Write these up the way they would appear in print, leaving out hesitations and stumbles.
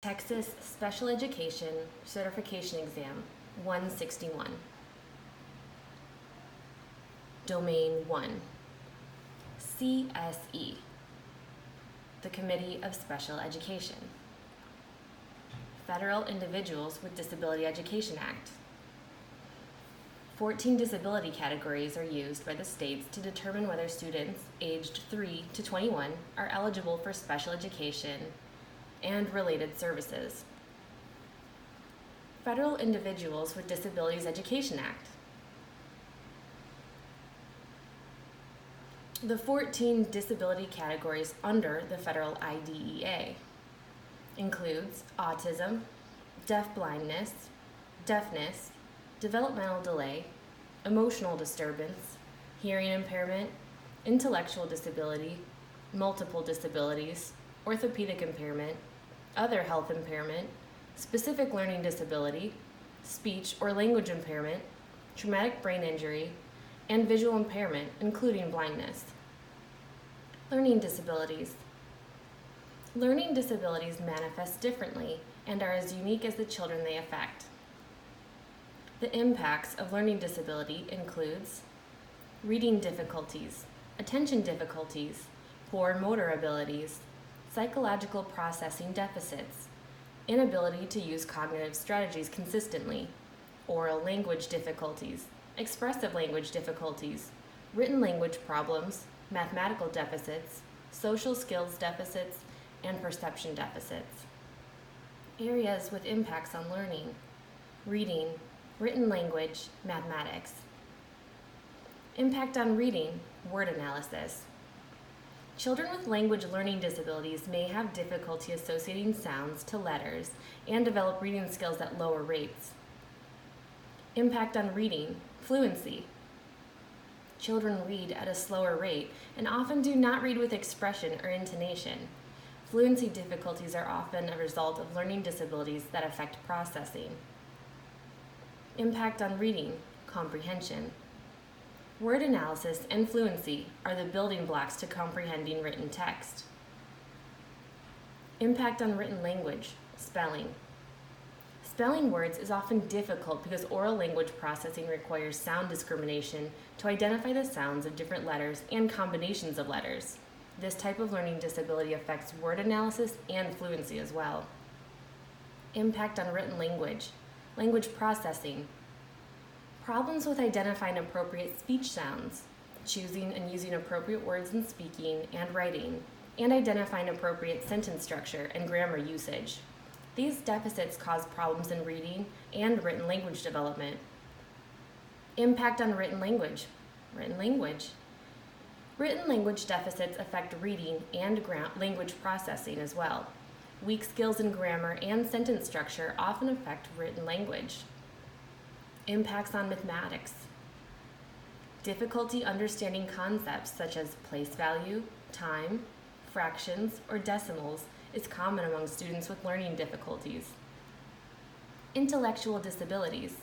TExES Special Education Certification Exam 161. Domain 1. CSE, the Committee of Special Education. Federal Individuals with Disability Education Act. 14 disability categories are used by the states to determine whether students aged 3 to 21 are eligible for special education and related services. Federal Individuals with Disabilities Education Act. The 14 disability categories under the federal IDEA includes autism, deaf-blindness, deafness, developmental delay, emotional disturbance, hearing impairment, intellectual disability, multiple disabilities, orthopedic impairment, other health impairment, specific learning disability, speech or language impairment, traumatic brain injury, and visual impairment, including blindness. Learning disabilities. Learning disabilities manifest differently and are as unique as the children they affect. The impacts of learning disability includes reading difficulties, attention difficulties, poor motor abilities, psychological processing deficits, inability to use cognitive strategies consistently, oral language difficulties, expressive language difficulties, written language problems, mathematical deficits, social skills deficits, and perception deficits. Areas with impacts on learning: reading, written language, mathematics. Impact on reading, word analysis. Children with language learning disabilities may have difficulty associating sounds to letters and develop reading skills at lower rates. Impact on reading, fluency. Children read at a slower rate and often do not read with expression or intonation. Fluency difficulties are often a result of learning disabilities that affect processing. Impact on reading, comprehension. Word analysis and fluency are the building blocks to comprehending written text. Impact on written language, spelling. Spelling words is often difficult because oral language processing requires sound discrimination to identify the sounds of different letters and combinations of letters. This type of learning disability affects word analysis and fluency as well. Impact on written language, language processing. Problems with identifying appropriate speech sounds, choosing and using appropriate words in speaking and writing, and identifying appropriate sentence structure and grammar usage. These deficits cause problems in reading and written language development. Impact on written language. Written language. Written language deficits affect reading and language processing as well. Weak skills in grammar and sentence structure often affect written language. Impacts on mathematics. Difficulty understanding concepts such as place value, time, fractions, or decimals is common among students with learning difficulties. Intellectual disabilities.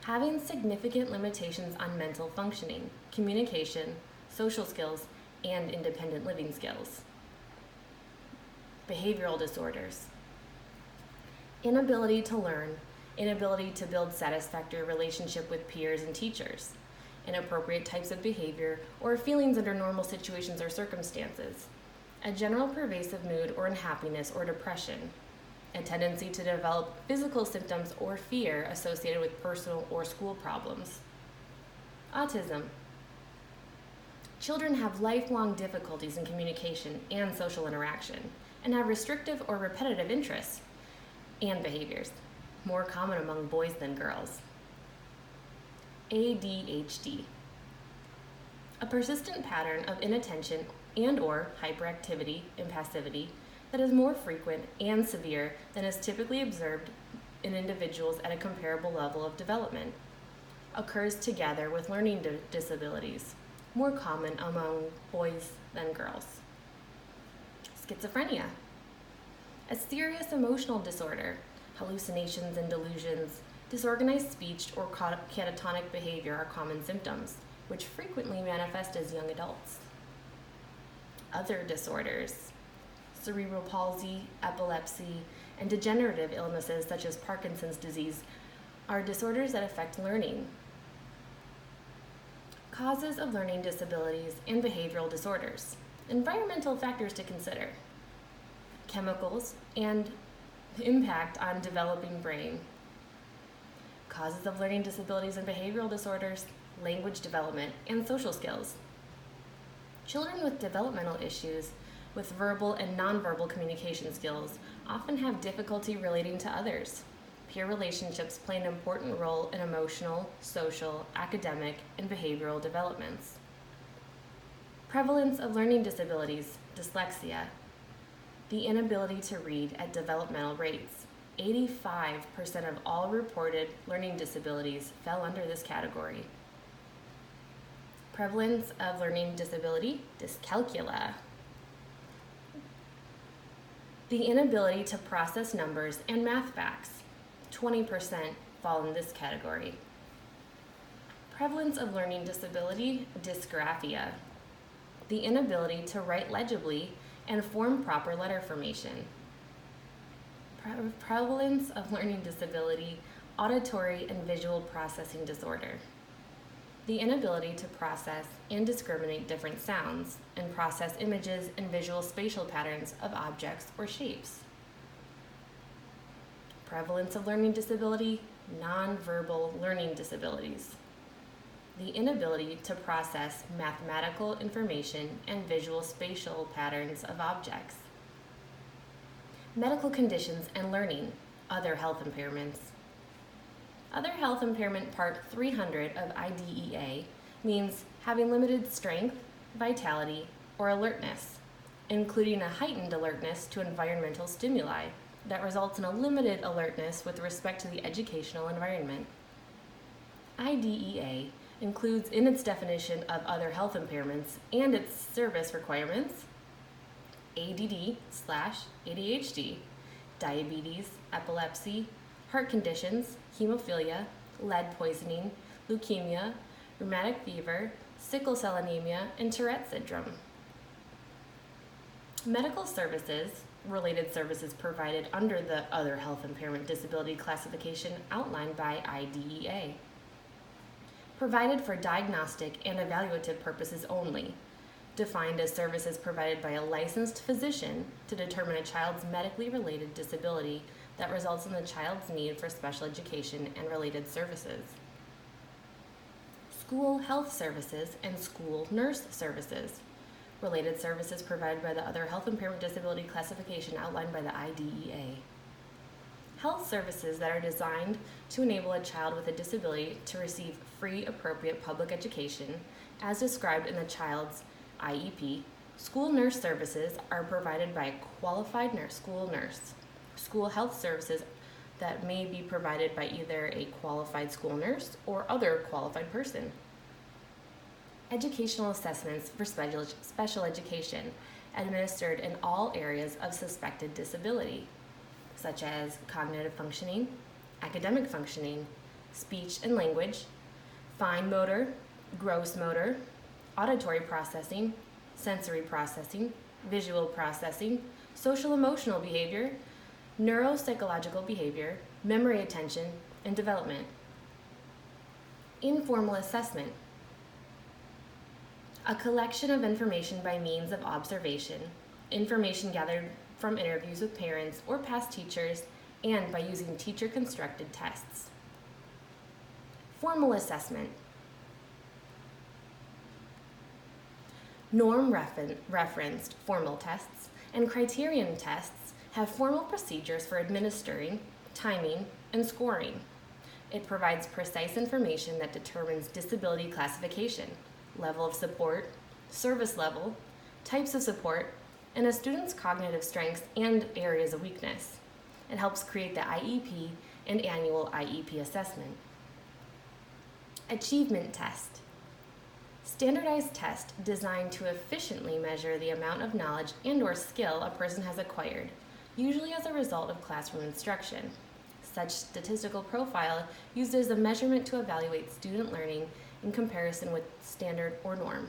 Having significant limitations on mental functioning, communication, social skills, and independent living skills. Behavioral disorders. Inability to learn, inability to build satisfactory relationship with peers and teachers, inappropriate types of behavior or feelings under normal situations or circumstances, a general pervasive mood or unhappiness or depression, a tendency to develop physical symptoms or fear associated with personal or school problems. Autism. Children have lifelong difficulties in communication and social interaction and have restrictive or repetitive interests and behaviors, more common among boys than girls. ADHD. A persistent pattern of inattention and/or hyperactivity, impassivity that is more frequent and severe than is typically observed in individuals at a comparable level of development. Occurs together with learning disabilities, more common among boys than girls. Schizophrenia. A serious emotional disorder. Hallucinations and delusions, disorganized speech, or catatonic behavior are common symptoms, which frequently manifest as young adults. Other disorders. cerebral palsy, epilepsy, and degenerative illnesses such as Parkinson's disease are disorders that affect learning. Causes of learning disabilities and behavioral disorders. Environmental factors to consider. Chemicals and the impact on developing brain. Causes of learning disabilities and behavioral disorders, language development, and social skills. Children with developmental issues with verbal and nonverbal communication skills often have difficulty relating to others. Peer relationships play an important role in emotional, social, academic, and behavioral developments. Prevalence of learning disabilities, dyslexia. The inability to read at developmental rates. 85% of all reported learning disabilities fell under this category. Prevalence of learning disability, dyscalculia. The inability to process numbers and math facts. 20% fall in this category. Prevalence of learning disability, dysgraphia. The inability to write legibly and form proper letter formation. Prevalence of learning disability, auditory and visual processing disorder. The inability to process and discriminate different sounds and process images and visual spatial patterns of objects or shapes. Prevalence of learning disability, nonverbal learning disabilities. The inability to process mathematical information and visual spatial patterns of objects. Medical conditions and learning, other health impairments. Other health impairment part 300 of IDEA means having limited strength, vitality, or alertness, including a heightened alertness to environmental stimuli that results in a limited alertness with respect to the educational environment. IDEA includes in its definition of other health impairments and its service requirements ADD/ADHD, diabetes, epilepsy, heart conditions, hemophilia, lead poisoning, leukemia, rheumatic fever, sickle cell anemia, and Tourette syndrome. Medical services, related services provided under the other health impairment disability classification outlined by IDEA. Provided for diagnostic and evaluative purposes only, defined as services provided by a licensed physician to determine a child's medically related disability that results in the child's need for special education and related services. School health services and school nurse services, related services provided by the other health impairment disability classification outlined by the IDEA. Health services that are designed to enable a child with a disability to receive free, appropriate public education as described in the child's IEP. School nurse services are provided by a qualified school nurse. School health services that may be provided by either a qualified school nurse or other qualified person. Educational assessments for special education administered in all areas of suspected disability, such as cognitive functioning, academic functioning, speech and language, fine motor, gross motor, auditory processing, sensory processing, visual processing, social emotional behavior, neuropsychological behavior, memory attention, and development. Informal assessment. A collection of information by means of observation, information gathered from interviews with parents or past teachers, and by using teacher-constructed tests. Formal assessment. Norm-referenced formal tests and criterion tests have formal procedures for administering, timing, and scoring. It provides precise information that determines disability classification, level of support, service level, types of support, and a student's cognitive strengths and areas of weakness. It helps create the IEP and annual IEP assessment. Achievement test. Standardized test designed to efficiently measure the amount of knowledge and/or skill a person has acquired, usually as a result of classroom instruction. Such statistical profile used as a measurement to evaluate student learning in comparison with standard or norm.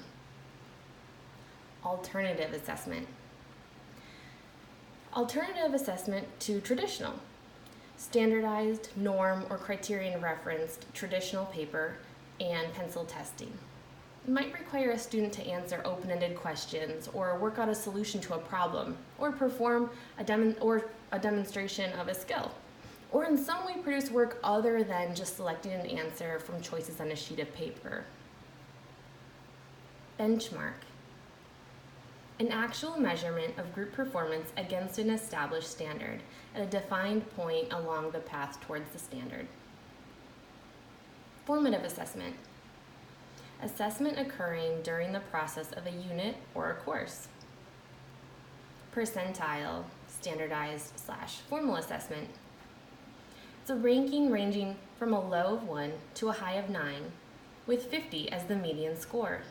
Alternative assessment. Alternative assessment to traditional. Standardized, norm, or criterion referenced traditional paper and pencil testing. It might require a student to answer open-ended questions or work out a solution to a problem or perform a demonstration of a skill, or in some way produce work other than just selecting an answer from choices on a sheet of paper. Benchmark. An actual measurement of group performance against an established standard at a defined point along the path towards the standard. Formative assessment. Assessment occurring during the process of a unit or a course. Percentile, standardized/formal assessment. It's a ranking ranging from a low of 1 to a high of 9, with 50 as the median score.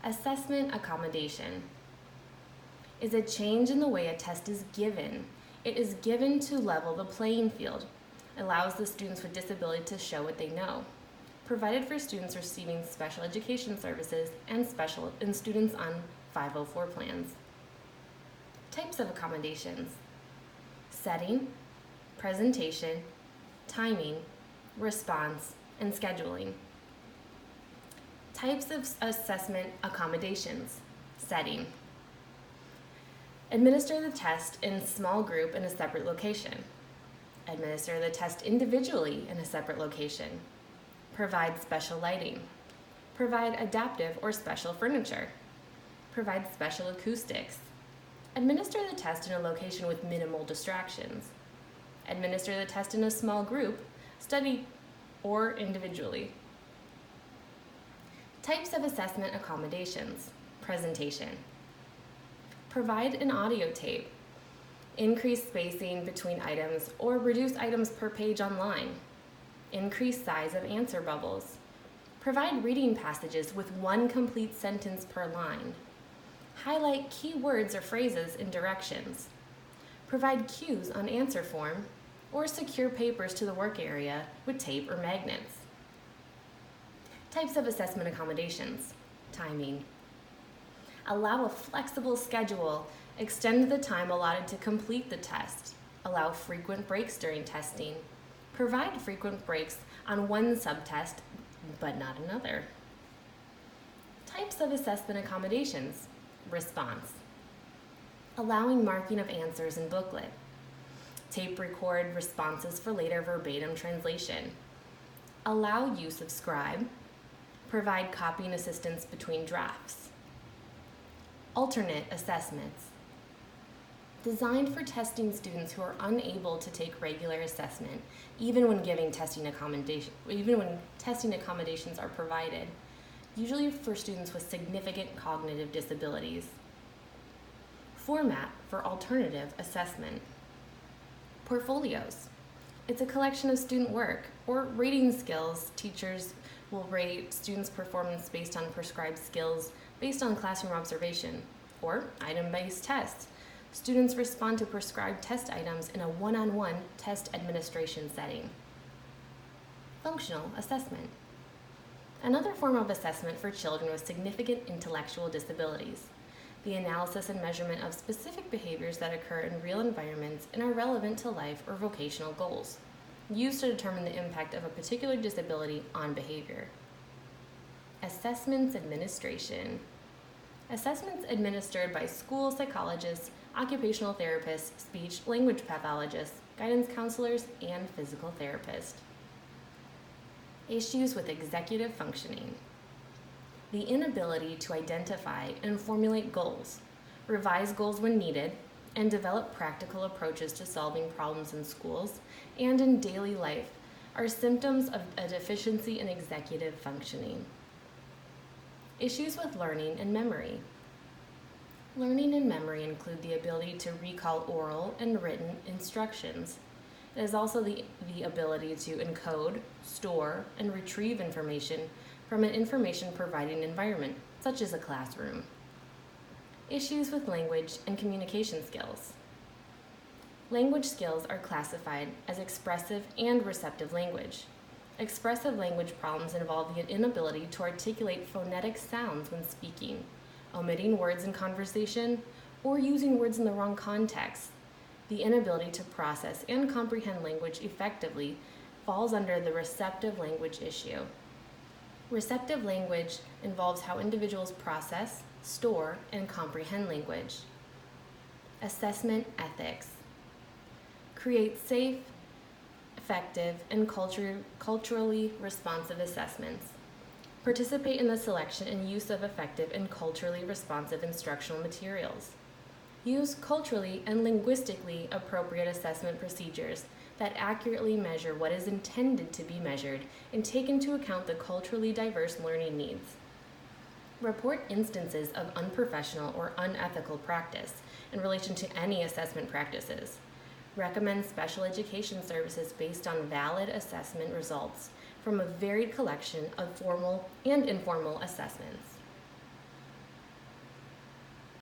Assessment accommodation is a change in the way a test is given. It is given to level the playing field, allows the students with disability to show what they know, provided for students receiving special education services and students on 504 plans. Types of accommodations: setting, presentation, timing, response, and scheduling. Types of assessment accommodations: setting. Administer the test in small group in a separate location. Administer the test individually in a separate location. Provide special lighting. Provide adaptive or special furniture. Provide special acoustics. Administer the test in a location with minimal distractions. Administer the test in a small group, study, or individually. Types of assessment accommodations: presentation. Provide an audio tape. Increase spacing between items or reduce items per page online. Increase size of answer bubbles. Provide reading passages with one complete sentence per line. Highlight key words or phrases in directions. Provide cues on answer form, or secure papers to the work area with tape or magnets. Types of assessment accommodations: timing. Allow a flexible schedule. Extend the time allotted to complete the test. Allow frequent breaks during testing. Provide frequent breaks on one subtest, but not another. Types of assessment accommodations: response. Allowing marking of answers in booklet. Tape record responses for later verbatim translation. Allow use of scribe. Provide copying assistance between drafts. Alternate assessments. Designed for testing students who are unable to take regular assessment, even when testing accommodations are provided, usually for students with significant cognitive disabilities. Format for alternative assessment. Portfolios. It's a collection of student work or rating skills. Teachers will rate students' performance based on prescribed skills based on classroom observation, or item-based tests. Students respond to prescribed test items in a one-on-one test administration setting. Functional assessment. Another form of assessment for children with significant intellectual disabilities. The analysis and measurement of specific behaviors that occur in real environments and are relevant to life or vocational goals, used to determine the impact of a particular disability on behavior. Assessments administration. Assessments administered by school psychologists, occupational therapists, speech-language pathologists, guidance counselors, and physical therapists. Issues with executive functioning. The inability to identify and formulate goals, revise goals when needed, and develop practical approaches to solving problems in schools and in daily life are symptoms of a deficiency in executive functioning. Issues with learning and memory. Learning and memory include the ability to recall oral and written instructions. It is also the ability to encode, store, and retrieve information from an information providing environment, such as a classroom. Issues with language and communication skills. Language skills are classified as expressive and receptive language. Expressive language problems involve the inability to articulate phonetic sounds when speaking, omitting words in conversation, or using words in the wrong context. The inability to process and comprehend language effectively falls under the receptive language issue. Receptive language involves how individuals process, store, and comprehend language. Assessment ethics. Create safe, effective, and culturally responsive assessments. Participate in the selection and use of effective and culturally responsive instructional materials. Use culturally and linguistically appropriate assessment procedures that accurately measure what is intended to be measured and take into account the culturally diverse learning needs. Report instances of unprofessional or unethical practice in relation to any assessment practices. Recommend special education services based on valid assessment results from a varied collection of formal and informal assessments.